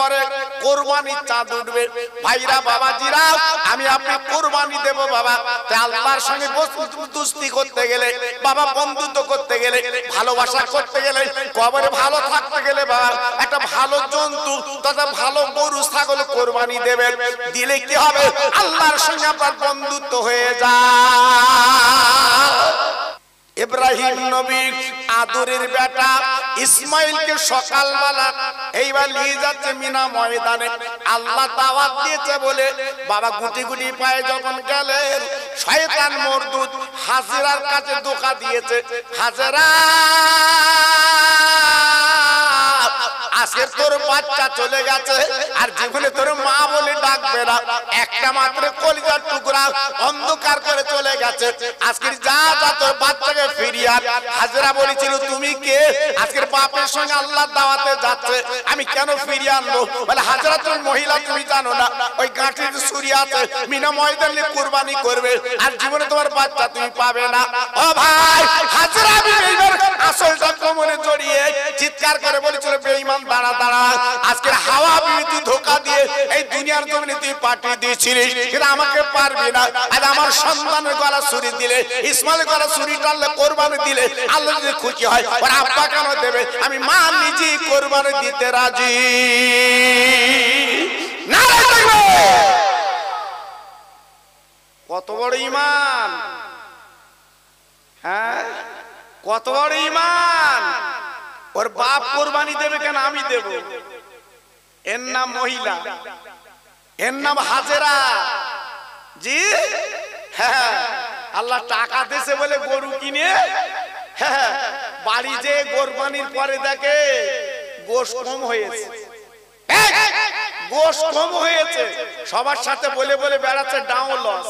পরে কুরবানির চাঁদ উঠবে। ভাইরা বাবাজিরা, আমি আপনি কুরবানি দেব বাবা। তাই আল্লাহর সঙ্গে দোস্তি করতে গেলে বাবা, বন্ধুত্ব করতে গেলে, ভালোবাসা করতে গেলে, কবরে ভালো থাকতে গেলে বাবা, একটা ভালো জন্তু তথা ভালো গরু ছাগল কুরবানি দেবেন। দিলে কি হবে? আল্লাহর সঙ্গে আপনার বন্ধুত্ব হয়ে যায়। ইব্রাহিম নবী আদরের বেটা ইসমাইলকে সকালবেলা এইবার নিয়ে যাচ্ছে মিনা ময়দানে। আল্লাহ দাওয়াত দিয়েছে বলে বাবা গুটি গুটি পায়ে যখন গেলেন, শয়তান মরদুদ হাজেরার কাছে ধোঁকা দিয়েছে। হাজেরা, আজকে তোর বাচ্চা চলে গেছে, আর জীবনে তোর মা বলে ডাকবে না, একটা মাত্র কলিজার টুকরা অন্ধকার করে চলে গেছে। আজকে যা যা তোর বাচ্চাকে ফিরিয়ে আন। হাজেরা বলেছিল, তুমি কে? আজকের বাপের সঙ্গে আল্লাহর দাওয়াতে যাচ্ছে, আমি কেন ফিরিয়ে আনবো? বলে, হাজেরা তুমি মহিলা, তুমি জানো না ওই গাঁটির ছুরি আছে, মিনা ময়দানে কুরবানি করবে, আর জীবনে তোমার বাচ্চা তুমি পাবে না। ও ভাই, হাজেরা আসলটা কোমরে জড়িয়ে চিৎকার করে বলেছিল, বেঈমান দাঁড়া দাঁড়া, আজকের হাওয়া বিদ্যুৎ ধোঁকা দিয়ে এই দুনিয়ার জমিনে তুই পাঠিয়ে দিয়েছিলিস, কিন্তু আমাকে পারবি না। আর আমার সন্তানের গলা ছুরি দিলে, ইসমাইলের গলা ছুরি টানলে, কোরবানি দিলে আল্লাহ যদি খুশি হয়, ওর আব্বা কেন দেবে? আমি মা নিজেই কোরবানি দিতে রাজি। কত বড় ঈমান! হ্যাঁ, কত বড় ঈমান! ওর বাপ কোরবানি দেবে কেন? আমি দেব। এর নাম মহিলা, এর নাম হাজেরা। জি হ্যাঁ, আল্লাহ টাকা দিয়েছে বলে গরু কিনে হ্যাঁ, বাড়ি যে কোরবানির পরে দেখে গোশত কম হয়েছে, গোশত কম হয়েছে, সবার সাথে বলে বলে বেড়াচ্ছে ডাউন লস।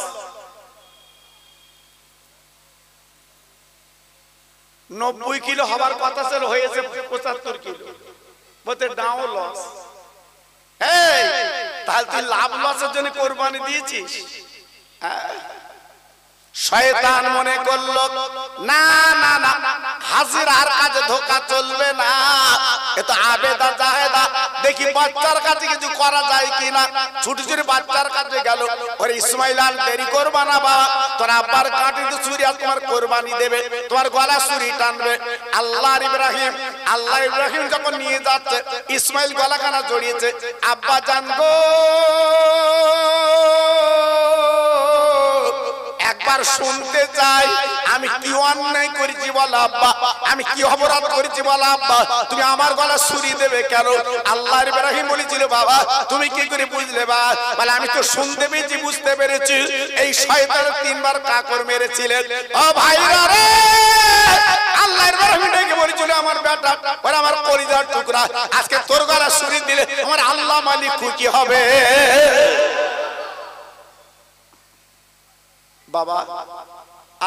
90 কিলো হবার কথা ছিল, হয়েছে 75 কিলো, বলতে ডাউন লস। তাহলে তুই লাভ লসের জন্য কোরবানি দিয়েছিস? শয়তান মনে করলো না না না, হাজিরার কাছে ধোঁকা চলবে না, এ তো আবেদা জাহেদা, দেখি বাচ্চার কাছে কিছু করা যায় কিনা। ছুটি ছুটি বাচ্চার কাছে গেল, ওরে ইসমাইল আর দেরি করবা না বাবা, তোর আব্বার কাটিতে ছুরি আর তোমার কোরবানি দেবে, তোমার গলা ছুরি টানবে। আল্লাহ ইব্রাহিম যখন নিয়ে যাচ্ছে, ইসমাইল গলাখানা জড়িয়েছে। আব্বা জান গো, একবার শুনতে চাই, আমি কি অন্যায় করেছি বলো আব্বা, আমি কি অপরাধ করেছি বলো আব্বা, তুমি আমার গলা ছুরি দেবে কেন? আল্লাহ ইব্রাহিম বলেছিল, বাবা তুমি কি করে বুঝলে? বলে, আমি তো শুনতে পেয়েছি, বুঝতে পেরেছি, এই শয়তান 3 বার কাকর মেরেছিলেন। ও ভাইরা রে, আল্লাহ ইব্রাহিম ডেকে বলেছিল, আমার বেটা, ওরা আমার কলিজার টুকরা, আজকে তোর গলা ছুরি দিলে আমার আল্লাহ মালিক খুশি হবে। বাবা,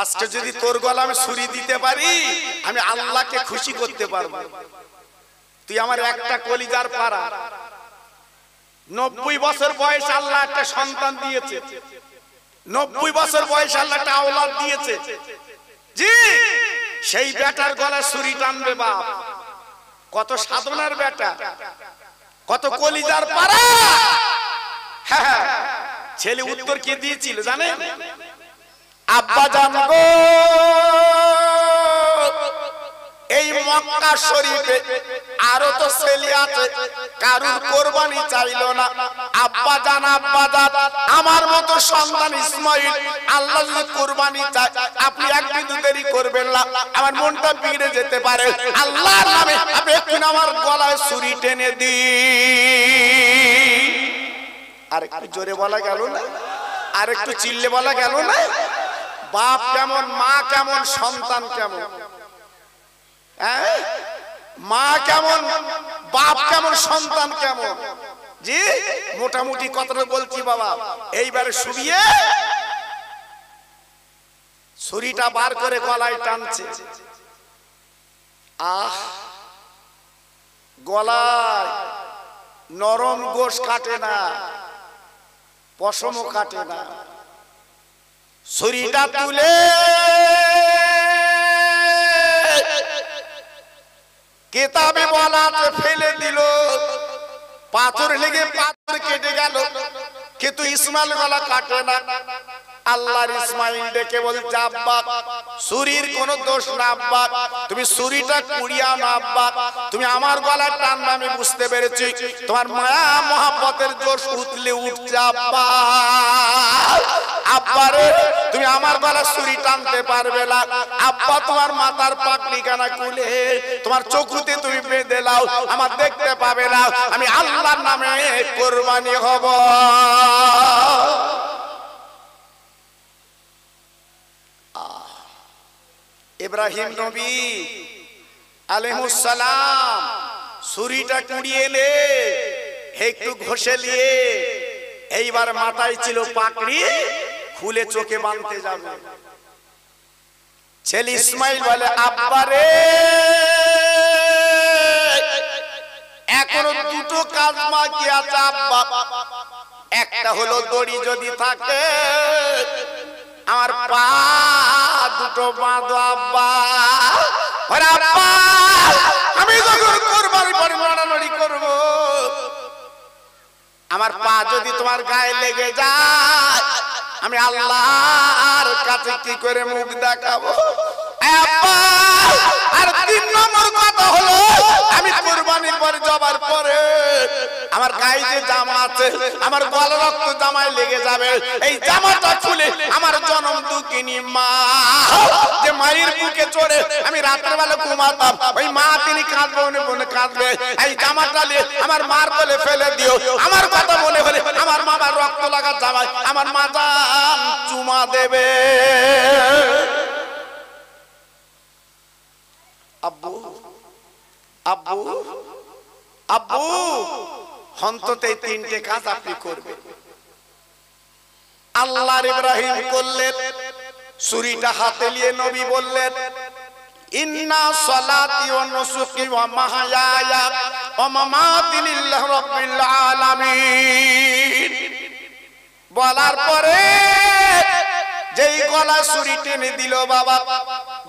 আজকে যদি তোর গলা আমি ছুরি দিতে পারি, আমি আল্লাহকে খুশি করতে পারবো। তুই আমার একটা কলিজার পারা। 90 বছর বয়স আল্লাহ একটা সন্তান দিয়েছে, 90 বছর বয়স আল্লাহ একটা আওলাদ দিয়েছে। জি, সেই বেটার গলা ছুরি টানবে বাপ। কত সাধনার বেটা, কত কলিজার পারা। হ্যাঁ, ছেলে উত্তর কে দিয়েছিল জানেন? আব্বা জান গো, এই মক্কা শরীফে আরো তো ছেলে আছে, কারুর কোরবানি চাইলো না। আব্বা জান আমার মতো সন্তান ইসমাইল আল্লাহ কোরবানি চায়, আপনি একদিন দেরি করবেন না, আমার মনটা বিগড়ে যেতে পারে। আল্লাহর নামে আপনি একটু আমার গলায় ছুরি টেনে দিন। আর একটু জোরে বলা গেল না? আর একটু চিল্লে বলা গেল না? বাপ কেমন, মা কেমন, সন্তান কেমন? মা কেমন, বাপ কেমন, সন্তান কেমন? জি, মোটামুটি কথাটা বলছি বাবা। এইবারে শুনিয়ে ছুরিটা বার করে গলায় টানছে। আহ, গলায় নরম গোশ কাটে না, পশমও কাটে না। ছুরিটা তুলে কিতাবে বলা আছে ফেলে দিল, পাথর লেগে পাথর কেটে গেল, কিন্তু ইসমাইল গলা কাটে না। আল্লাহর ইসমাইল ডেকে বলছে, আব্বা ছুরির কোনো দোষ না আব্বা, তুমি ছুরিটা কুড়িয়া না আব্বা, তুমি আমার গলা টানবা, আমি বুঝতে পেরেছি তোমার মায়া মহব্বতের জোশ উতলে উঠছে আব্বা। আব্বা রে, তুমি আমার গলা ছুরি টানতে পারবে না আব্বা, তোমার মাথার পাগড়ি কানা খুলে তোমার চোখুতে তুমি বেঁধে লাও, আমার দেখতে পাবে না, আমি আল্লাহর নামে কুরবানি হব। ইব্রাহিম নবী আলাইহিস সালাম ছুরিটা কুড়িয়ে এলে একটু ঘষে নিয়ে এইবার মাথায় ছিল পাগড়ি, খুলে চোখে বাঁধতে যাবে। ছেলে ইসমাইল বলে, আব্বা রে এখনো দুটো কাজ বাকি আছে আব্বা, একটা হলো দড়ি যদি থাকে আমার পা দুটো বাঁধো আব্বা। আব্বা আমি যখন কুরবানি পরে লড়ালড়ি করব, আমার পা যদি তোমার গায়ে লেগে যায় আমি আল্লাহর কাছে কি করে মুখ দেখাবো আব্বা। আর 3 নম্বর কথা হলো, আমি কুরবানির পরে যাবার পরে আমার গায়ে যে জামা আছে আমার গলা রক্ত জামায় লেগে যাবে, এই জামাটা খুলে আমার জনম দুঃখিনী মা যে মায়ের বুকে চড়ে আমি রাতের বেলা ঘুমাতাম, ওই মা তিনি কাঁদবে, উনি মনে কাঁদবে, এই জামাটা নিয়ে আমার মার কোলে ফেলে দিও। আমার কথা মনে হলে আমার মামার রক্ত লাগা জামায় আমার মা জান চুমা দেবে। আব্বু আব্বু আব্বু অন্তত এই 3টে কাজ আপনি করবেন। আল্লাহর ইব্রাহিম করলেন, ছুরিটা হাতে নিয়ে নবী বললেন, ইন্না সালাতি ওয়া নুসুকি ওয়া মাহইয়ায়া ওয়া মামাতি লিল্লাহি রাব্বিল আলামিন। বলার পরে যেই গলা ছুরি টেনে দিল বাবা,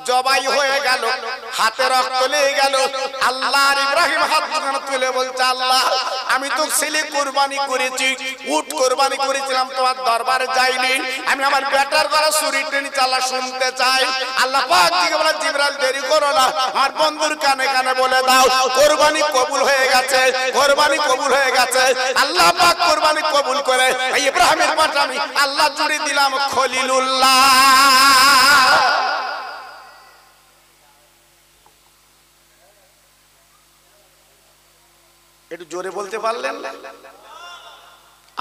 জবাই হয়ে গেল, হাতে রক্ত লেগে গেল। আল্লাহর ইব্রাহিম হাত তুলে বলছে, আল্লাহ আমি তো ছেলে কুরবানি করেছি, উট কুরবানি করেছিলাম, তোমার দরবারে যাইনি, আমি আমার বেটার গলা ছুরি টেনে চালা শুনতে চাই। আল্লাহ পাক দিকে বলে, জিবরাইল দেরি করো না, আমার বন্ধুর কানে কানে বলে দাও কুরবানি কবুল হয়ে গেছে, কুরবানি কবুল হয়ে গেছে। আল্লাহ পাক কুরবানি কবুল করে ইব্রাহিমের পাশে আমি আল্লাহ জুড়ে দিলাম খলিলুল্লাহ। একটু জোরে বলতে পারলেন না?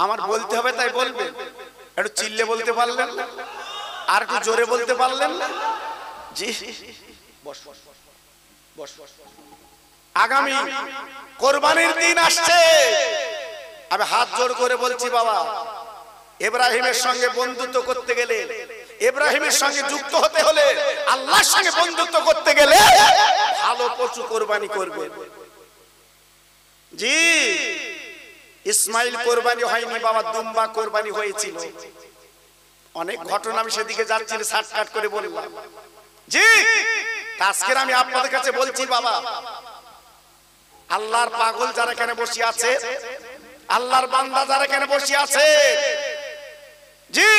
আমার বলতে হবে তাই বলবেন। একটু চিল্লে বলতে পারলেন না? আর একটু জোরে বলতে পারলেন না? জি বস বস। আগামী কোরবানির দিন আসছে, আমি হাত জোড় করে বলছি বাবা, ইব্রাহিমের সঙ্গে বন্ধুত্ব করতে গেলে, ইব্রাহিমের সঙ্গে যুক্ত হতে হলে, আল্লাহর সঙ্গে বন্ধুত্ব করতে গেলে ভালো পশু কোরবানি করবে। জি ইসমাইল কোরবানি হয়নি বাবা, দুম্বা কোরবানি হয়েছিল। অনেক ঘটনা আমি সেদিকে যাচ্ছি, শর্টকাট করে বললাম। জি আজকে আমি আপনাদের কাছে বলছি বাবা, আল্লাহর পাগল যারা এখানে বসে আছে, আল্লাহর বান্দা যারা এখানে বসে আছে, জি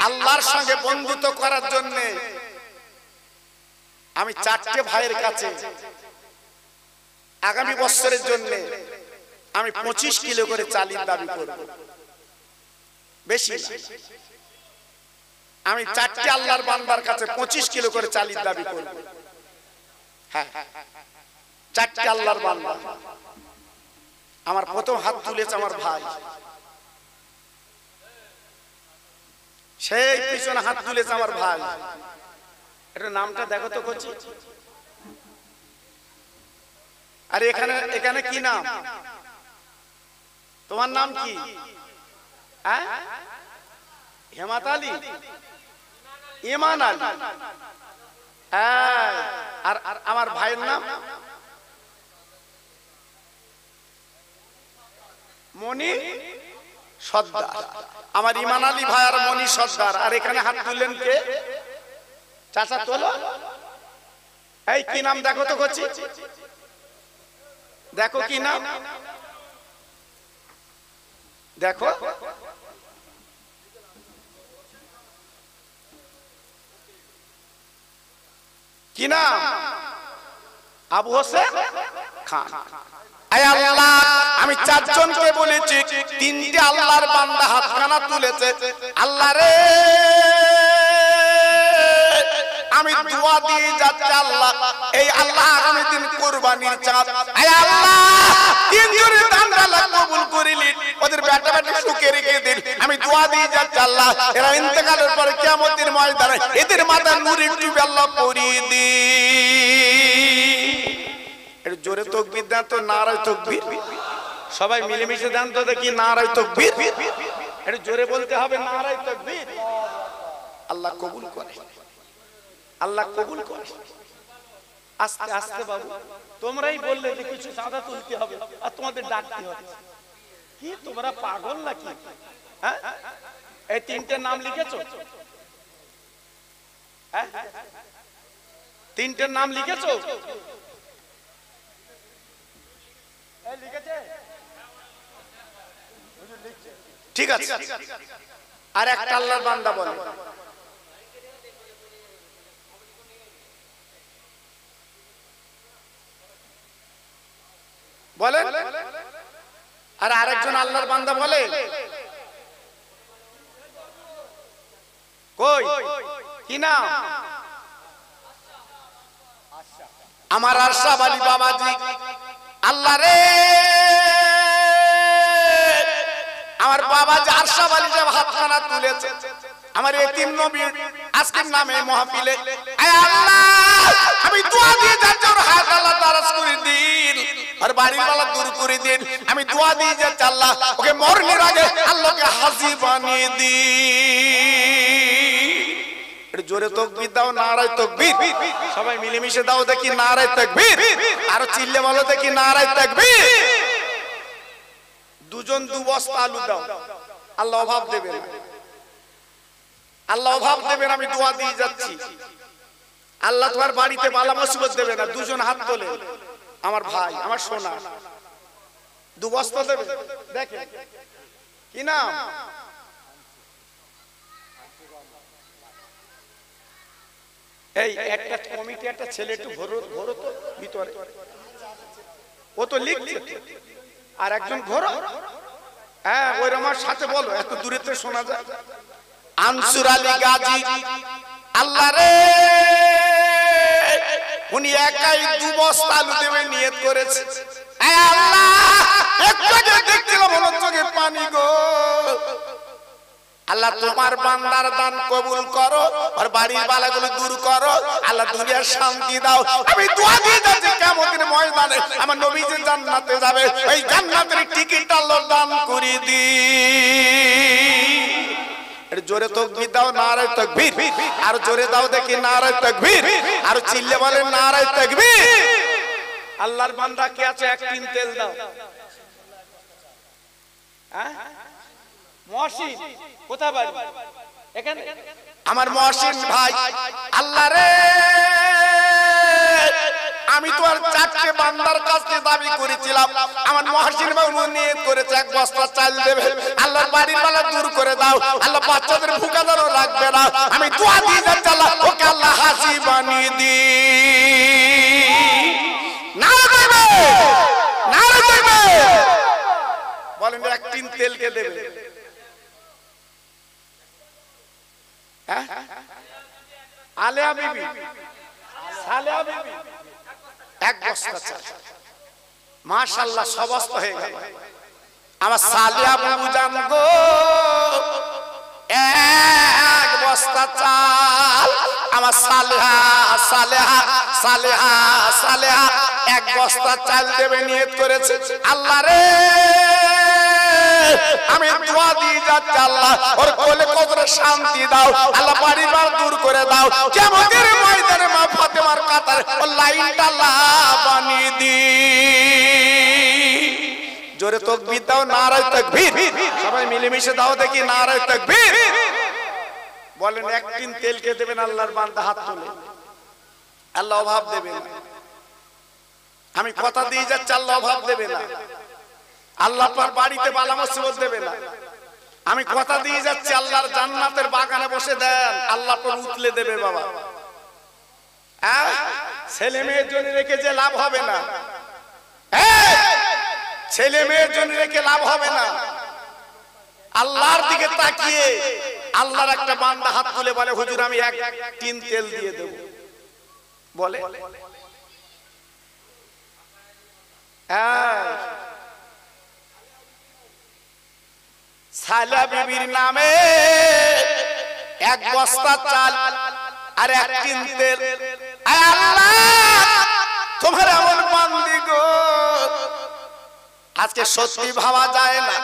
আল্লাহর সঙ্গে বন্ধুত্ব করার জন্য আমি 4টে ভাইয়ের কাছে আগামী বছরের জন্য আমি 25 কিলো করে চালের দাবি করব। বেশি আমি 4টে আল্লাহর বান্দার কাছে 25 কিলো করে চালের দাবি করব। হ্যাঁ 4টে আল্লাহর বান্দা। আমার প্রথম হাত তুলেছে আমার ভাই, সেই পিছনে হাত তুলেছে আমার ভাই। এটা নামটা দেখো তো করছি। আরে এখানে এখানে কি নাম? তোমার নাম কি? হ্যাঁ হেমাত আলী, ইমান আলী। হ্যাঁ আর আমার ভাইয়ের নাম মনি সর্দার। আমার ইমান আলী ভাই আর মনি সর্দার। আর এখানে হাত তুললেন কে? চাচা তোলো। এই কি নাম দেখো তো করছি, দেখো কি নাম? দেখো কি নাম? আবু হোসেন খান। আয় আল্লাহ, আমি চারজনকে বলেছি, তিনটে আল্লাহর বান্দা হাতখানা তুলেছে। আল্লাহ রে, আমি দোয়া দিয়ে যাচ্ছি আল্লাহ, এই আল্লাহ আগামী দিন কুরবানির চাঁদ, আয় আল্লাহ তিনজনের দানটা কবুল করিলি, ওদের বেটা বেটা সুখে রেখে দিন। আমি দোয়া দিয়ে যাচ্ছি আল্লাহ, এরা ইন্তেকালের পরে কিয়ামতের ময়দানে এদের মাথায় নূরের টুপি আল্লাহ পরিয়ে দিন। একটু জোরে তাকবীর দেন তো, নারায়ে তাকবীর। সবাই মিলেমিশে দেন তো দেখি, নারায়ে তাকবীর। একটু জোরে বলতে হবে, নারায়ে তাকবীর। আল্লাহ কবুল করে, আল্লাহ কবুল করে। আস্তে আস্তে বাবু, তোমরাই বললে যে কিছু চাঁদা তুলতে হবে আর তোমাদের ডাকতে হবে। কি তোমরা পাগল নাকি? হ্যাঁ, এই তিনটে নাম লিখেছো? হ্যাঁ, তিনটে নাম লিখেছো? ঠিক আছে। আর একটা আল্লাহর বান্দা বলে, বলেন। আর আরেকজন আল্লাহর বান্দা বলে, কই কি নাম? আমার আশরাফ আলী বাবাজি। আল্লাহ রে, আমার বাবা যে আশরাফ আলী যে হাতখানা তুলেছে, আমার এতিম নবী আজকের নামে মাহফিলে, আয় আল্লাহ আমি দোয়া দিয়ে যাচ্ছি, ওর হাত আল্লাহ দারাজ করে দিন, আর বাড়ির বালা দূর করে দিন। আমি দোয়া দিয়ে যাচ্ছি আল্লাহ, ওকে মরণের আগে আল্লাহকে হাজী বানিয়ে দিন। একটু জোরে তাকবীর দাও, নারায়ে তাকবীর। সবাই মিলেমিশে দাও দেখি, নারায়ে তাকবীর। আর চিল্লে বলো দেখি, নারায়ে তাকবীর। দুজন দু বস্তা আলু দাও, আল্লাহ অভাব দেবে না, আল্লাহ অভাব দেবে না। আমি দোয়া দিয়ে যাচ্ছি, আল্লাহ তোমার বাড়িতে বালা মুসিবত দেবে না। দুজন হাত তোলে, আমার ভাই, আমার সোনা, দু বস্তা দেবে। দেখেন কি নাম? এই একটা কমিটি, একটা ছেলে একটু ঘোরো তো ভিতরে, ও তো লিখছে। আর একজন ঘোরো, হ্যাঁ ওই আমার সাথে বলো, এত দূরে তো শোনা যায়। আনসুর আলী গাজী। আল্লাহ রে, উনি একাই দু বস্তা আলু দেবে নিয়ত করেছে। আল্লাহ একটু আগে দেখছিলাম আমার চোখে পানি গো। আল্লাহ তোমার বান্দার দান কবুল করো, আর বাড়ির বালাগুলো দূর করো, আল্লাহ দুনিয়ার শান্তি দাও। আমি দোয়া দিয়ে যাচ্ছি, কিয়ামতের ময়দানে আমার নবী যে জান্নাতে যাবে, এই জান্নাতের টিকিট আল্লাহ দান করে দিন। একটু জোরে তাকবীর দাও, নারায়ে তাকবীর। আর জোরে দাও দেখি, নারায়ে তাকবীর। আর চিল্লে বলেন, নারায়ে তাকবীর। আল্লাহর বান্দা কে আছে? এক টিন তেল দাও। হ্যাঁ, মহসিন কোথায় বাড়ি? এখানে আমার মহসিন ভাই। আল্লাহ রে, আমি তো আর চারটে বান্দার কাছে দাবি করেছিলাম, আমার মহসিন ভাই নিয়ত করেছে এক বস্তা চাল দেবে। আল্লাহর বাড়ির বালা দূর করে দাও, আল্লাহ বাচ্চাদের ভুকাদারও রাখবে না। আমি দোয়া দিয়ে যাচ্ছি আল্লাহ, ওকে আল্লাহ হাসি বানিয়ে দিন। নারায়ে তাকবীর, নারায়ে তাকবীর। বলেন এক টিন তেল কে দেবে? আলেয়া বিবি, সালেহা বিবি এক বস্তা চাল। মাশাআল্লাহ, সব বস্তা হয়ে গেল। আমার সালেহা বাবু জান গো, এক বস্তা চাল। আমার সালেহা সালেহা সালেহা সালেহা এক বস্তা চাল দেবে নিয়ত করেছে। আল্লাহ রে, আমি দোয়া দিয়ে যাচ্ছি আল্লাহ, ওর কোলে কবরে শান্তি দাও, আল্লাহ বাড়ি বার দূর করে দাও। কিয়ামতের ময়দানে মা ফাতেমার কাতার ও লাইনটা আল্লাহ বানিয়ে দিন। জোরে তাকবীর দাও, নারায়ে তাকবীর। সবাই মিলেমিশে দাও দেখি, নারায়ে তাকবীর। বলেন এক টিন তেল কে দেবেন? আল্লাহর বান্দা হাত তোলে। আল্লাহ অভাব দেবে না, আমি কথা দিয়ে যাচ্ছি, আল্লাহ অভাব দেবে না। আল্লাহ পাক বাড়িতে বালা মুসিবত দেবে না। আমি কথা দিয়ে যাচ্ছি, আল্লাহর জান্নাতের বাগানে বসে দেন, আল্লাহ পাক উতলে দেবে বাবা। ছেলে মেয়ের জন্য রেখে যে লাভ হবে না, ছেলে মেয়ের জন্য রেখে লাভ হবে না। আল্লাহর দিকে তাকিয়ে আল্লাহর একটা বান্দা হাত তুলে বলে, হুজুর আমি এক টিন তেল দিয়ে দেব, বলে সালা বিবির নামে এক বস্তা চাল আর এক টিন তেল। আল্লাহ তোমার এমন বান্দি গো, আজকে সত্যি ভাবা যায় না,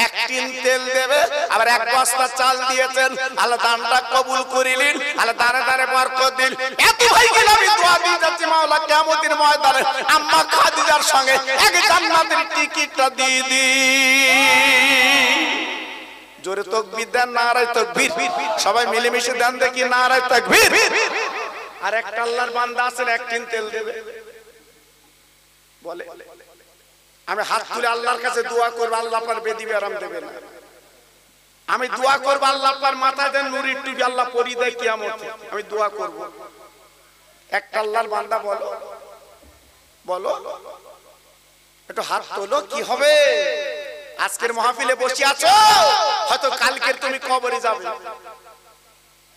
এক টিন তেল দেবে আবার এক বস্তা চাল দিয়েছেন। আল্লাহ দানটা কবুল করিলেন, আল্লাহ দানে দানে বরকত দিন। এত ভাই গেল আমি দোয়া দিয়ে যাচ্ছি, মাওলা কিয়ামতের ময়দানে আম্মা খাদিজার সঙ্গে এক জান্নাতের টিকিটটা দিয়ে দিন। জোরে তাকবীর দেন, নারায়ে তাকবীর। সবাই মিলেমিশে দেন দেখি, নারায়ে তাকবীর। আর একটা আল্লাহর বান্দা আছেন এক টিন তেল দেবে, বলে আমি হাত তুলে আল্লাহর কাছে দোয়া করব, আল্লাহ পার বেদি আরাম দেবে না। আমি দোয়া করব আল্লাহ পার মাথায় দেন নুরির টুপি আল্লাহ পরি দেয় কিয়ামতে, আমি দোয়া করব। একটা আল্লাহর বান্দা বলো, বলো একটু হাত তোলো, কি হবে? আজকের মাহফিলে বসে আছো, হয়তো কালকের তুমি কবরে যাবে,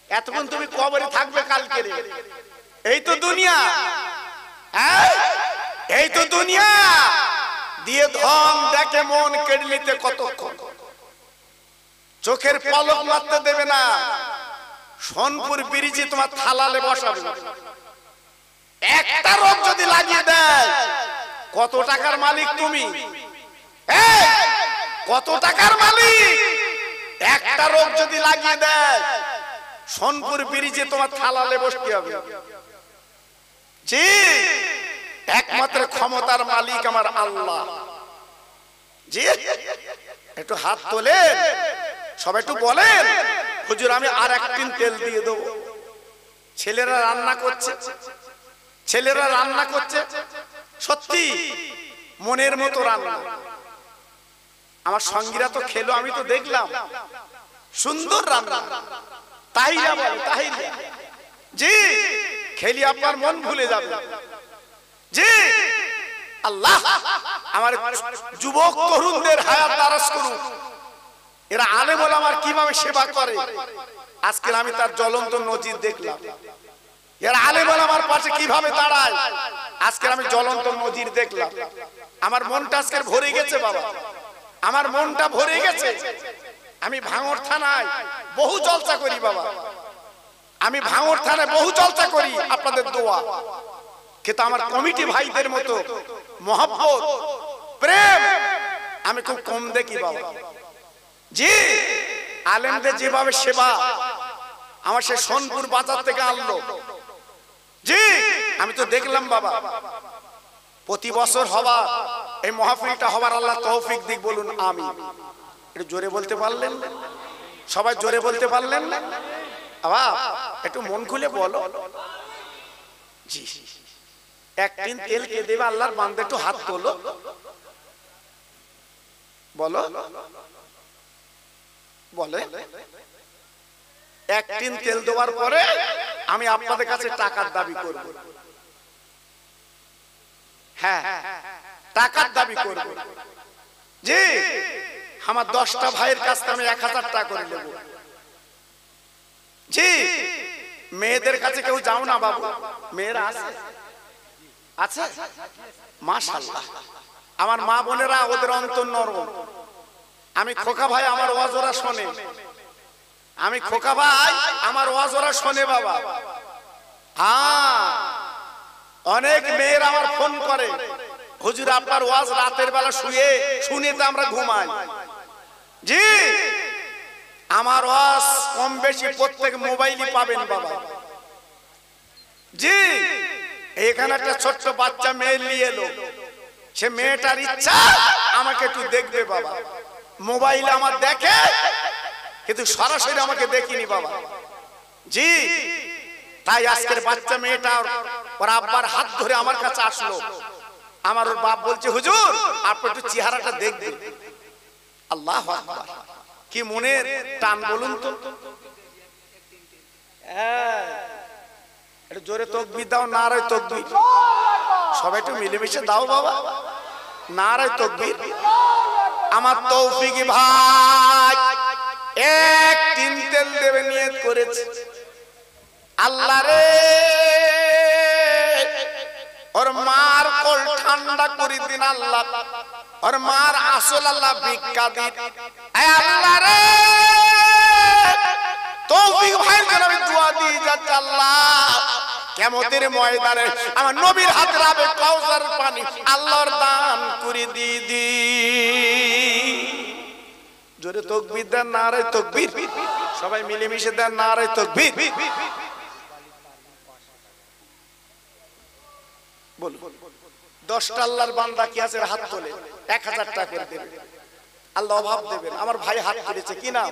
এতক্ষণ তুমি কবরে থাকবে কালকের। এই তো দুনিয়া, এই তো দুনিয়া। দিয়ে ধন দেখে মন কেড়ে নিতে কতক্ষণ, চোখের পলক মারতে দেবে না। সোনপুর ব্রিজে তোমার থালালে বসাবে, একটা রোগ যদি লাগিয়ে দেয়, কত টাকার মালিক তুমি? কত টাকার মালিক? একটা রোগ যদি লাগিয়ে দেয়, সোনপুর ব্রিজে তোমার থালালে বসতে হবে। জি, একমাত্র ক্ষমতার মালিক আমার আল্লাহ। জি, একটু হাত তোলেন, সবাই একটু বলেন, হুজুর আমি আর এক টিন তেল দিয়ে দেবো। ছেলেরা রান্না করছে, ছেলেরা রান্না করছে, সত্যি মনের মতো রান্না। আমার সঙ্গীরা তো খেলো, আমি তো দেখলাম সুন্দর রান্না। তাহিরা বলে, তাহিরা জি, খেলি আপনার মন ভুলে যাবে। জি, আল্লাহ আমার যুবক তরুণদের হায়াত দারাজ করুক। এরা আলেম ওলামার কিভাবে সেবা করে, আজকে আমি তার জ্বলন্ত নজির দেখলাম। এরা আলেম ওলামার পাশে কিভাবে দাঁড়ায়, আজকে আমি জ্বলন্ত নজির দেখলাম। আমার মনটা আজকে ভরে গেছে বাবা, আমার মনটা ভরে গেছে। আমি ভাঙড় থানায় বহু জলসা করি বাবা, আমি ভাঙড় থানায় বহু জলসা করি আপনাদের দোয়া। কিন্তু আমার কমিটি ভাইদের মতো মহব্বত প্রেম আমি খুব কম দেখি বাবা। জি, আলেমদের যেভাবে সেবা আমার সে সোনপুর বাজার থেকে আনলো, জি আমি তো দেখলাম বাবা। প্রতি বছর হওয়া এই মাহফিলটা হবার আল্লাহ তৌফিক দিক, বলুন আমিন। একটু জোরে বলতে পারলেন? সবাই জোরে বলতে পারলেন না? বাবা একটু মন খুলে বলো। জি, এক টিন তেল কে দেবে আল্লাহর বান্দা? একটু হাত তোলো, বলো বলে। এক টিন তেল দেওয়ার পরে আমি আপনাদের কাছে টাকার দাবি করব। হ্যাঁ, টাকার দাবি করব। জি, আমার 10টা ভাইয়ের কাছ থেকে আমি 1000 টাকা করে নেব। জি, মেয়েদের কাছে কেউ যাও না বাবু? মেয়েরা আছে? আছে মাশাআল্লাহ। আমার মা বোনেরা ওদের অন্তর নরম। আমি খোকা ভাই আমার ওয়াজ ওরা শোনে, আমি খোকা ভাই আমার ওয়াজ ওরা শোনে বাবা। হ্যাঁ, অনেক মেয়েরা আমার ফোন করে, হুজুর আপনার ওয়াজ রাতের বেলা শুয়ে শুনে তো আমরা ঘুমাই। জি, আমার ওয়াজ কম বেশি প্রত্যেক মোবাইলই পাবেন বাবা। জি, এখানে একটা ছোট্ট বাচ্চা মেয়ে নিয়ে এলো, সে মেয়েটার ইচ্ছা আমাকে একটু দেখবে বাবা। মোবাইলে আমার দেখে, কিন্তু সরাসরি আমাকে দেখিনি বাবা। জি, তাই আজকের বাচ্চা মেয়েটা ওর আব্বার হাত ধরে আমার কাছে আসলো। আমার ওর বাপ বলছে হুজুর আপনি একটু চেহারাটা দেখবেন। আল্লাহু আকবার, কি মনের টান বলুন তো। একটু জোরে তাকবীর দাও, নারায়ে তাকবীর। সবাই একটু মিলেমিশে দাও বাবা, নারায়ে তাকবীর। আমার তৌফিকি ভাই এক তিন তেল দেবে নিয়ত করেছে, আল্লাহ রে ওর মার কোল ঠান্ডা করে দিন আল্লাহ, ওর মার আসল আল্লাহ ভিক্ষা দিন। আল্লাহ রে তৌফিক ভাইয়ের জন্য আমি দোয়া দিয়ে যাচ্ছি, আল্লাহ কিয়ামতের ময়দানে আমার নবীর হাতে রাবে কাউসার পানি আল্লাহর দান করে দিয়ে দি। জোরে তাকবীর দেন, নারায়ে তাকবীর। সবাই মিলেমিশে দেন নারায়ে তাকবীর। বল 10টা আল্লাহর বান্দা কি আছে হাত তোলে, 1000 টাকা করে দেবে, আল্লাহ অভাব দেবেন। আমার ভাই হাত তুলেছে, কি নাম?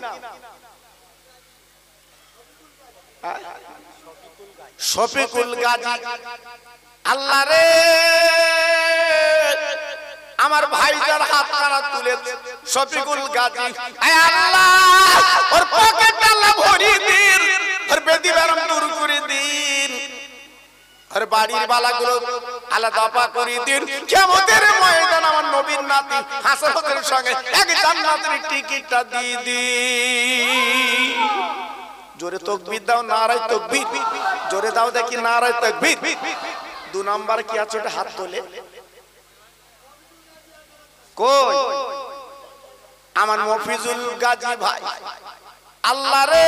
শফিকুল গাজী। আল্লাহ রে আমার ভাই যার হাত কানা তুলেছে শফিকুল গাজী, আয় আল্লাহ ওর পকেট আল্লাহ ভরিয়ে দিন, ওর বেদি বেরম দূর করে দিন, আর বাড়ির বালাগুলো আলাদা দফা করে দিন। কিয়ামতের ময়দানে আমার নবীর নাতি হাসরের সঙ্গে এক জান্নাতের টিকিটটা দিয়ে দিন। জোরে তাকবীর দাও, নারায়ে তাকবীর। জোরে দাও দেখি, নারায়ে তাকবীর। 2 নাম্বার কি আছে ওটা হাত তোলে কই? আমার মফিজুল গাজী ভাই। আল্লাহ রে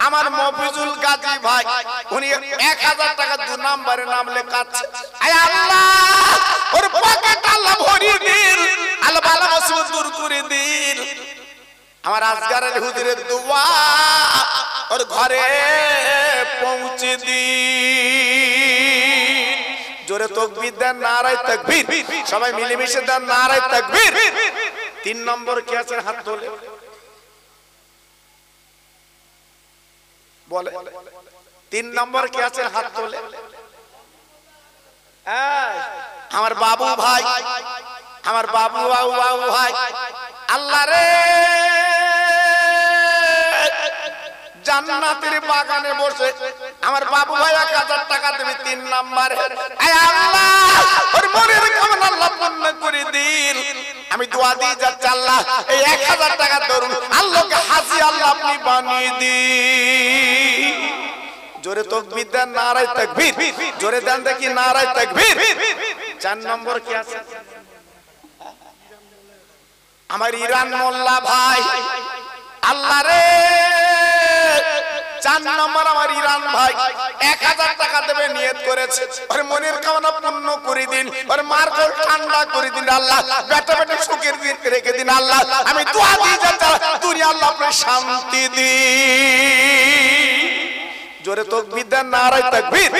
আমার মফিজুল গাজী ভাই উনি 1000 টাকা 2 নম্বরে নাম লেখাচ্ছে। আয় আল্লাহ ওর পকেট আল্লাহ ভরিয়ে দিন, আল্লাহ বালা মুসিবত দূর করে দিন। আমার আজগারের হুজুরের দোয়া ওর ঘরে পৌঁছে দিন। জোরে তাকবীর দেন, নারায়ে তাকবীর। সবাই মিলেমিশে দেন নারায়ে তাকবীর। 3 নম্বর কি আছে হাত তোলে বলে? 3 নম্বর কি আছে হাত তোলে? আমার বাবু ভাই, আমার বাবু ভাই। আল্লাহ রে জান্নাতের বাগানে বসে আমার বাবু ভাই 1000 টাকা দেবে 3 নম্বরে। আয় আল্লাহ ওর মনের কামনা আল্লাহ পূর্ণ করে দিন। আমি দোয়া দিয়ে যাচ্ছি, আল্লাহ এই 1000 টাকা ধরুন আল্লাহকে হাজি আল্লাহ আপনি বানিয়ে দিন। জোরে তাকবীর দেন, নারায়ে তাকবীর। জোরে দেন দেখি, নারায়ে তাকবীর। 4 নম্বর কি আছে? আমার ইরান মোল্লা ভাই। আল্লাহ রে 4 নম্বর আমার ইরান ভাই 1000 টাকা দেবে নিয়ত করেছে, ওর মনের কামনা পূর্ণ করে দিন, ওর মার কোল ঠান্ডা করে দিন আল্লাহ, বেটা বেটা সুখের দিন রেখে দিন আল্লাহ। আমি দোয়া দিয়ে যাচ্ছি দুনিয়া আল্লাহ আপনি শান্তি দিন। জোরে তাকবীর দেন, নারায়ে তাকবীর।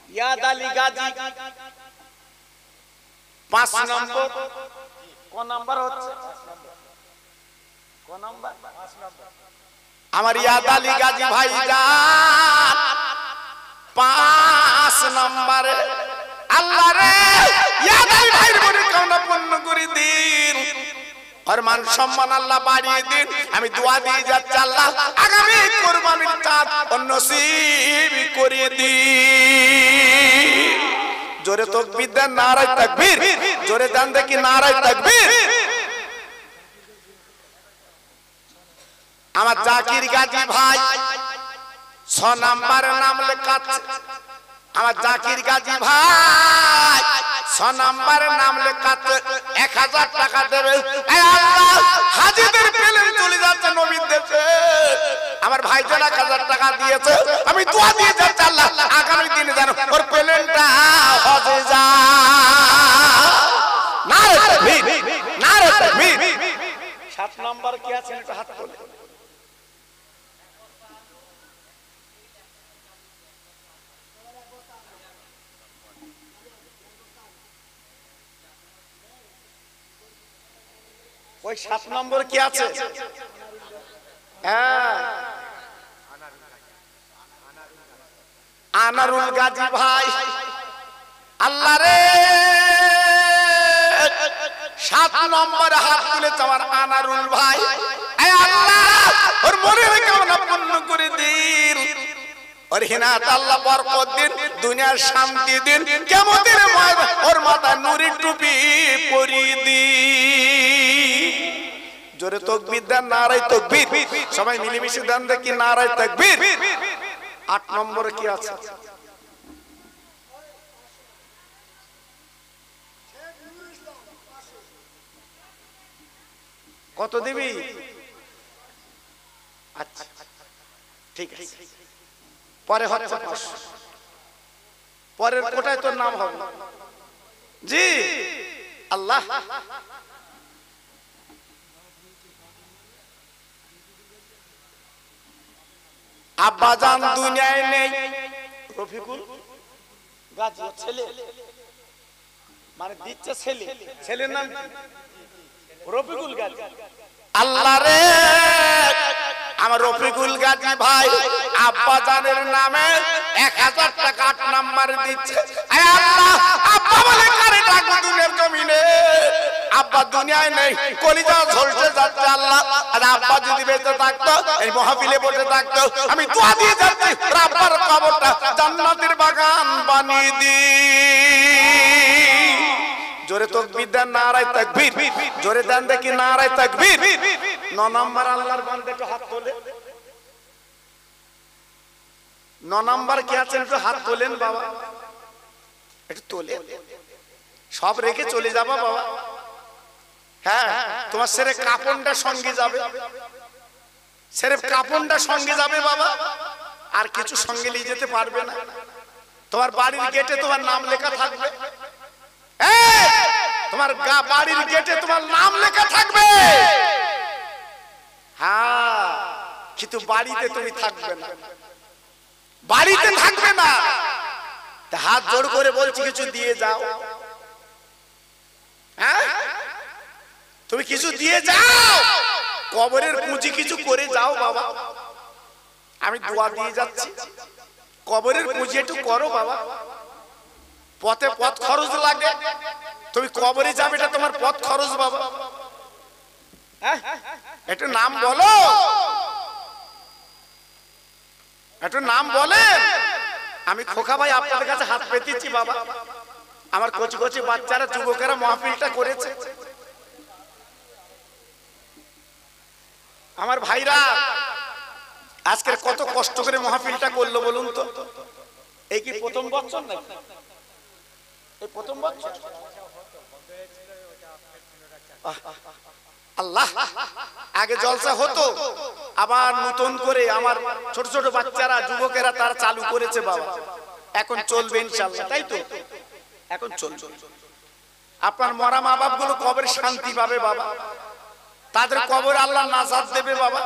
ইয়াদ আলী গাজী 5 নম্বর। কোন নাম্বার হচ্ছে? কোন নাম্বার? 5 নম্বর। আমার ইয়াদ আলী গাজী ভাইজান 5 নম্বরে। আল্লাহ রে ইয়াদ আলী ভাইয়ের মনের কামনা পূর্ণ করে দিন, আর মান সম্মান আল্লাহ বাড়িয়ে দিন। আমি দোয়া দিয়ে যাচ্ছি, আল্লাহ আগামী কুরবানির চাঁদ নসিব করে দিন। জোরে তাকবীর দেন, নারায়ে তাকবীর। জোরে দেন দেখি, নারায়ে তাকবীর। আমার জাকির গাজী ভাই 6 নম্বরে নাম লেখাচ্ছে। আমার জাকির গাজী ভাই 6 নম্বরে নাম লেখাচ্ছে, 1000 টাকা দেবে। আল্লাহ হাজীদের প্লেন চলে যাচ্ছে নবীর দেশে, আমার ভাইজান 1000 টাকা দিয়েছে। আমি দোয়া দিয়ে যাচ্ছি, আল্লাহ আগামী দিনে যেন ওর প্লেনটা হজে যায়। নারে তাকবীর, নারে তাকবীর। 7 নম্বর কি আছে একটু হাত তোলে। ওই 7 নম্বর কি আছে? হ্যাঁ আনারুল গাজী ভাই, আল্লাহ রে 7 নম্বরে হাত তুলেছে আমার আনারুল ভাই। এ আল্লাহ ওর মনের কামনা পূর্ণ করে দিন, ওর হিনাত আল্লাহ বরকত দিন, দুনিয়ার শান্তি দিন, কিয়ামতের ময়দানে ওর মাথায় নূরের টুপি পরিয়ে দিন। জোরে তাকবীর দেন, নারায়ে তাকবীর। সবাই মিলেমিশে দেন দেখি নারায়ে তাকবীর। 8 নম্বরে কি আছে? কত দিবি? আচ্ছা ঠিক আছে, পরে হচ্ছে 500, পরের কোটায় তোর নাম হবে। জি আল্লাহ। আব্বাজান দুনিয়ায় নেই, রফিকুল গাজী ছেলে, মানে দিচ্ছে ছেলে, ছেলের নাম রফিকুল গাজী। আল্লাহ রে আমার রফিকুল গাজী ভাই আব্বাজানের নামে 1000 টাকা 8 নাম্বার দিচ্ছে। আয় আল্লাহ, আব্বা বলে কারে ডাকবো দুনিয়ার জমিনে? আব্বা দুনিয়ায় নেই, কলিজা ঝলসে যাচ্ছে আল্লাহ। আর আব্বা যদি বেঁচে থাকতো, এই মাহফিলে বসে থাকতো, আমি দোয়া দিয়ে যাচ্ছি আব্বার কবরটা জান্নাতের বাগান বানিয়ে দি। জোরে তাকবীর দেন, নারায়ে তাকবীর। জোরে দেন দেখি নারায়ে তাকবীর। 9 নম্বর আল্লাহর বান্দা একটু হাত তোলে। 9 নম্বর কি আছেন একটু হাত তোলেন বাবা, একটু তোলে। সব রেখে চলে যাবা বাবা। হ্যাঁ, তোমার সেরে কাপড়টা সঙ্গে যাবে, সেরে কাপড়টা সঙ্গে যাবে বাবা, আর কিছু সঙ্গে নিয়ে যেতে পারবে না। তোমার বাড়ির গেটে তোমার নাম লেখা থাকবে, তোমার বাড়ির গেটে তোমার নাম লেখা থাকবে। হ্যাঁ, কিন্তু বাড়িতে তুমি থাকবে না, বাড়িতে থাকবে না। হাত জোড় করে বলছি কিছু দিয়ে যাও। হ্যাঁ, তুমি কিছু দিয়ে যাও, কবরের পুঁজি কিছু করে যাও বাবা। আমি দোয়া দিয়ে যাচ্ছি, কবরের পুঁজি একটু করো বাবা। পথে পথ খরচ লাগে, তুমি কবরে যাবে, এটা তোমার পথ খরচ বাবা। একটু নাম বলো, একটু নাম বলেন। আমি খোকা ভাই আপনাদের কাছে হাত পেতেছি বাবা। আমার কচি কচি বাচ্চারা যুবকেরা মাহফিলটা করেছে, আমার ভাইরা আজকে কত কষ্ট করে মাহফিলটা করলো বলুন তো। এই কি প্রথম বছর নাকি? এই প্রথম বছর? আল্লাহ, আগে জলসা হতো, আবার নতুন করে আমার ছোট ছোট বাচ্চারা যুবকেরা তারা চালু করেছে বাবা। এখন চলবে ইনশাআল্লাহ, তাই তো? এখন চলবে। আপনার মরা মা বাপ গুলো কবরে শান্তি পাবে বাবা, তাদের কবর আল্লাহ নাজাত দেবে বাবা,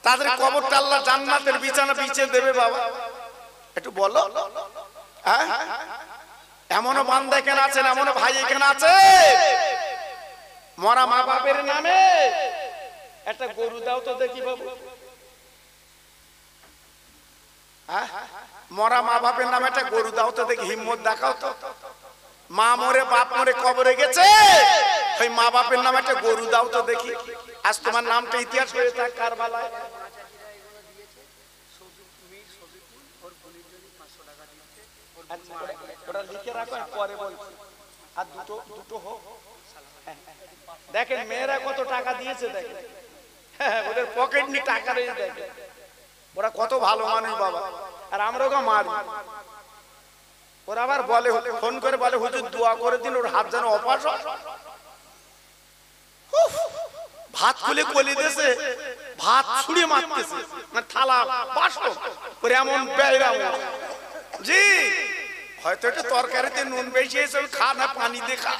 তাদের কবরটা আল্লাহ জান্নাতের বিছানা বিছিয়ে দেবে বাবা। একটু বলো। হ্যাঁ, এমনও বান্দা এখানে আছেন, এমনও ভাই এখানে আছে, মরা মা বাপের নামে একটা গরু দাও তো দেখি বাবু। মরা মা বাপের নামে একটা গরু দাও তো দেখি, হিম্মত দেখাও তো। মা মরে বাপ মরে কবরে গেছে, ওই মা বাপের নামে একটা গরু দাও তো দেখি। আজ তোমার নামটা ইতিহাস হয়ে থাক কারবালায়। ওটা লিখে রাখো, পরে বলছি। আর দুটো হোক। দেখেন মেয়েরা কত টাকা দিয়েছে, দেখেন ওদের পকেট নিয়ে টাকা রয়েছে, দেখেন ওরা কত ভালো মানুষ বাবা। আর আমরা ওকে মারি, ওরা আবার বলে, ফোন করে বলে হুজুর দোয়া করে দিন, ওর হাত যেন অপাস হয়। ভাত খুলে কলি দিয়েছে, ভাত ছুঁড়ে মারতেছে, মানে থালা বাসন করে এমন বেয়রা। জি, হয়তো একটু তরকারিতে নুন বেশি এসে খা না, পানি দিয়ে খা,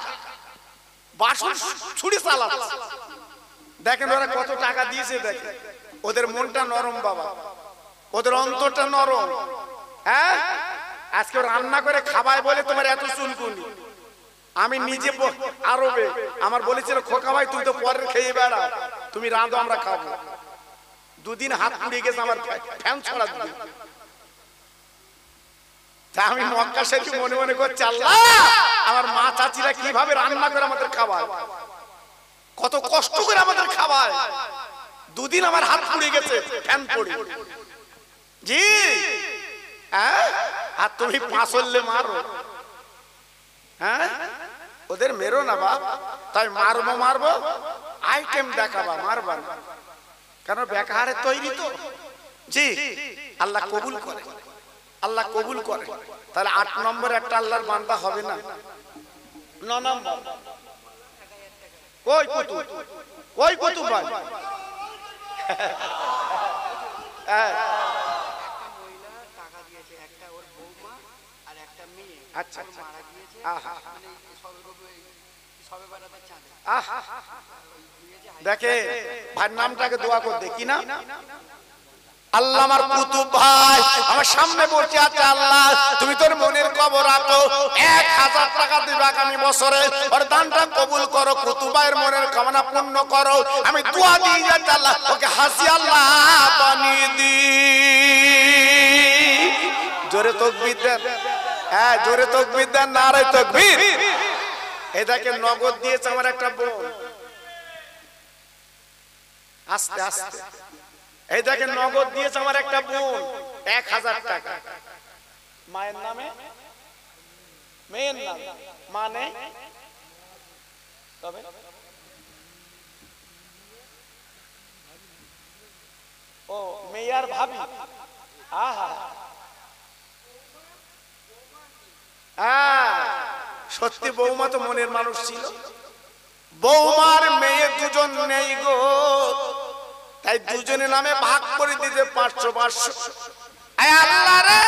বাসন ছুঁড়ে চালাচ্ছে। দেখেন ওরা কত টাকা দিয়েছে, দেখেন ওদের মনটা নরম বাবা, ওদের অন্তরটা নরম। হ্যাঁ, আজকে রান্না করে খাবায় বলে তোমার এত চুলকুনি। আমি নিজে আরবে আমার বলেছিল খোকা ভাই তুই তো পরের খেয়ে বেড়া, তুমি রাঁধো আমরা খাবো। দুদিন হাত পুড়ে গেছে আমার, ফ্যান ছড়া দিল। তা আমি মক্কা শরীফ মনে মনে করছি আল্লাহ আমার মা চাচিরা কিভাবে রান্না করে আমাদের খাওয়ায়, কত কষ্ট করে আমাদের খাওয়ায়। দুদিন আমার হাত পুড়ে গেছে ফ্যান পড়ে। জি হ্যাঁ, আর তুমি পাঁচলে মারো, হ্যাঁ ওদের মেরো না বাপ। তাই মারবো মারবো আইটেম দেখাবা, মারবা না, কারণ বেকারে তৈরি তো। জি আল্লাহ কবুল করে, আল্লাহ কবুল করে। তাহলে 8 নম্বর একটা আল্লাহর বান্দা হবে না? 9 নম্বর ওই কুতু, ওই কুতু ভাই আচ্ছা দেখে ভাই নামটাকে দোয়া করতে কি না আল্লাহ আমার কুতুব ভাই আমার সামনে বসে আছে। আল্লাহ তুমি তোর মনের খবর রাখো, 1000 টাকা দিবে আগামী বছরে, ওর দানটা কবুল করো, কুতুব ভাইয়ের মনের কামনা পূর্ণ করো। আমি দোয়া দিয়ে যাচ্ছি আল্লাহ ওকে হাসি আল্লাহ বানিয়ে দি। জোরে তাকবীর দেন, হ্যাঁ জোরে তাকবীর দেন, নারে তাকবীর। এই দেখেন নগদ দিয়েছে আমার একটা বোন, আস্তে আস্তে। এই দেখেন নগদ দিয়েছে আমার একটা বোন 1000 টাকা, মায়ের নামে, মেয়ের নামে, মানে তবে ও মেয়ার ভাবি। আহা সত্যি বৌমা তো মনের মানুষ ছিল। বৌমার মেয়ে দুজন নেই গো, তাই দুজনের নামে ভাগ করে দিতে 500-500। আল্লাহ রে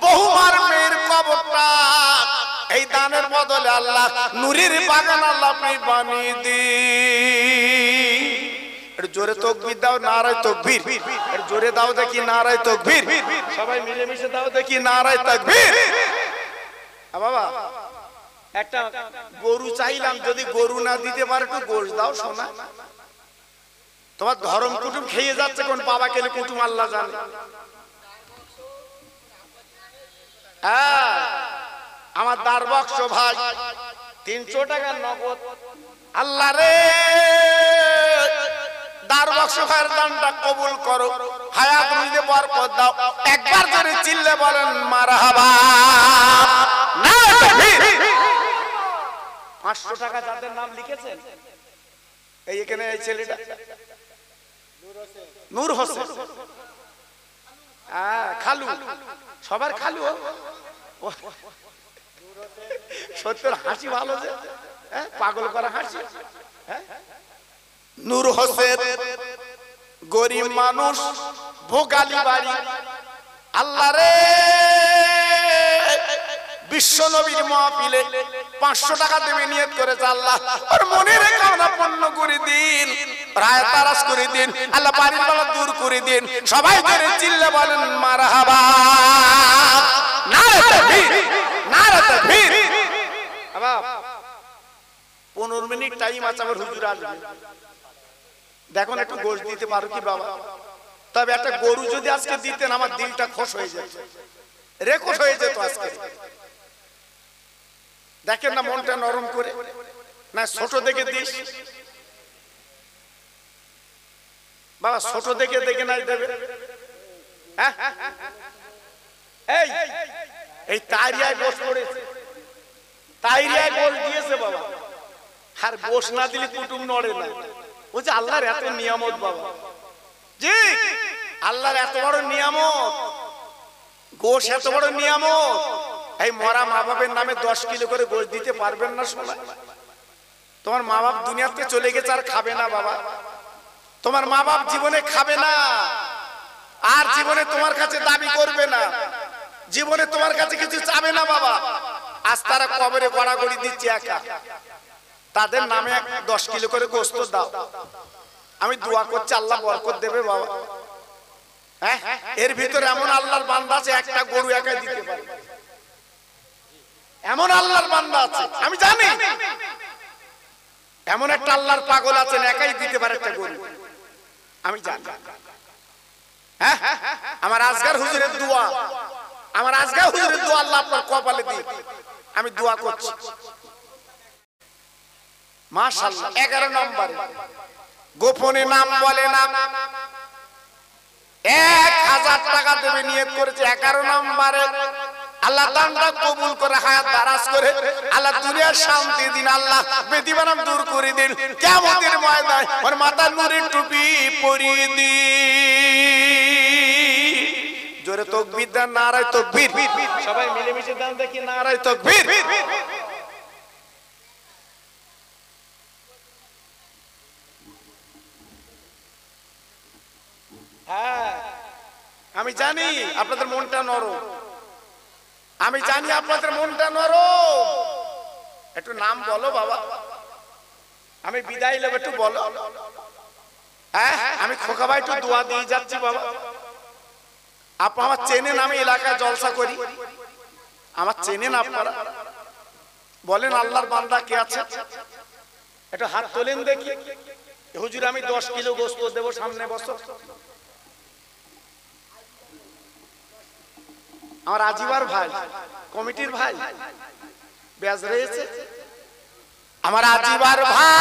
বৌমার মেয়ের কবরটা এই দানের বদলে আল্লাহ নূরের বাগান আল্লাহ আপনি বানিয়ে দিন। একটু জোরে তাকবীর দাও, নারায়ে তাকবীর। একটু জোরে দাও দেখি নারায়ে তাকবীর। সবাই মিলেমিশে দাও দেখি নারায়ে তাকবীর। বাবা একটা গরু চাইলাম, যদি গরু না দিতে পারে একটু গোশ দাও সোনা। তোমার ধর্ম কুটুম খেয়ে যাচ্ছে, কোন বাবা কেলে কুটুম আল্লাহ জানে। আমার দার বক্স ভাই 300 টাকা নগদ। আল্লাহ রে দার বক্স ভাইয়ের দানটা কবুল করো, হায়াত রুজিতে বরকত দাও। একবার ধরে চিল্লে বলেন মারহাবা। 500 টাকা যাদের নাম লিখেছেন, এই এখানে এই ছেলেটা নূর হোসেন, খালু, সবার খালু। সত্যের হাসি ভালো যে, পাগল করা হাসি। নূর হোসেন গরিব মানুষ, ভোগালী বাড়ি। আল্লাহ রে বিশ্ব নবীর মাহফিলে 500 টাকা দেবে নিয়ত করেছে। আল্লাহ ওর মনের কামনা পূর্ণ করে দিন, রায় তারাস করে দিন, আল্লাহ বাড়ির বালা দূর করে দিন। সবাই ধরে চিল্লে বলেন মারহাবা, নারে তাকবীর, নারে তাকবীর। বাবা 15 মিনিট টাইম আছে, আমার হুজুর আসবে। দেখুন একটু গোশ দিতে পারো কি বাবা? তবে একটা গরু যদি আজকে দিতেন আমার দিলটা খুশ হয়ে যেত, রেকর্ড হয়ে যেত আজকে। দেখেন না মনটা নরম করে, না ছোট দেখে দিস বাবা, ছোট দেখে দেখে নাই দেবে। এই এই তাইরিয়ায় গোশ পড়েছে, তাইরিয়ায় গোশ দিয়েছে বাবা। আর গোশ না দিলে কুটুম নড়ে না। বলছে আল্লাহর এত নিয়ামত বাবা। জি আল্লাহর এত বড় নিয়ামত, গোশ এত বড় নিয়ামত। এই মরা মা বাপের নামে 10 কিলো করে গোশ দিতে পারবেন না শোনা? তোমার মা বাপ দুনিয়াতে চলে গেছে, আর খাবে না বাবা। তোমার মা বাপ জীবনে খাবে না, আর জীবনে তোমার কাছে দাবি করবে না, জীবনে তোমার কাছে কিছু চাবে না বাবা। আজ তারা কবরে গড়াগড়ি দিচ্ছে একা, তাদের নামে 10 কিলো করে গোশত দাও। আমি দোয়া করছি আল্লাহ বরকত দেবে বাবা। হ্যাঁ এর ভিতরে এমন আল্লাহর বান্দা আছে একটা গরু একাই দিতে পারে, এমন আল্লাহর বান্দা আছে আমি জানি। এমন একটা আল্লাহর পাগল আছেন একাই দিতে পারে একটা গরু, আমি জানি। হ্যাঁ আমার আজগার হুজুরের দোয়া, আমার আজগার হুজুরের দোয়া আল্লাহ আপনার কপালে দিয়ে আমি দোয়া করছি মাশাআল্লাহ। 11 নম্বরে গোপনে নাম বলে না, 1000 টাকা দেবে নিয়ত করেছে। 11 নম্বরে আল্লাহ দানটা কবুল করে হায়াত দারাজ করে আল্লাহ দুনিয়ার শান্তি দিন, আল্লাহ বেদিবানাম দূর করে দিন, কিয়ামতের ময়দানে ওর মাথা নূরের টুপি পরিয়ে দিন। জোরে তাকবীর দেন, নারায়ে তাকবীর। সবাই মিলেমিশে দেন দেখি নারায়ে তাকবীর। হ্যাঁ আমি জানি আপনাদের মনটা নরম, আমি জানি আপনাদের মনটা নরম। একটু নাম বলো বাবা, আমি বিদায় নেব, একটু বলো। হ্যাঁ আমি খোকা ভাই একটু দোয়া দিয়ে যাচ্ছি বাবা। আপনারা আমার চেনেন, আমি এলাকায় জলসা করি, আমার চেনেন আপনারা। বলেন আল্লাহর বান্দা কে আছে, একটু হাত তোলেন দেখি। হুজুর আমি 10 কিলো গোশত দেব, সামনে বসো। আমার আজিবার ভাই, কমিটির ভাই ব্যাজ রয়েছে, আমার আজিবার ভাই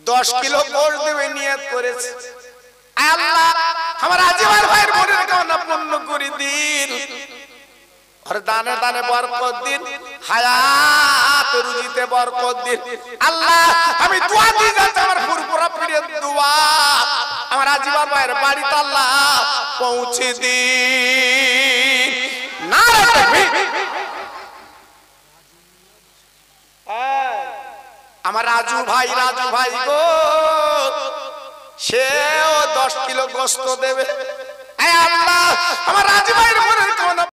10 কিলো গোশত দেবে নিয়ত করেছে। আল্লাহ আমার আজিবার ভাইয়ের মনের কামনা পূর্ণ করে দিন, আর দানে দানে বরকত দিন, হায়াত রুজিতে বরকত দিন। আল্লাহ আমি দোয়া দিয়ে যাচ্ছি, আমার ফুরফুরা পীরের দোয়া আমার আজিবার ভাইয়ের বাড়িতে আল্লাহ পৌঁছে দিন। নারে তাকবীর। আমার রাজু ভাই, রাজু ভাই গো, সেও 10 কিলো গোশত দেবে।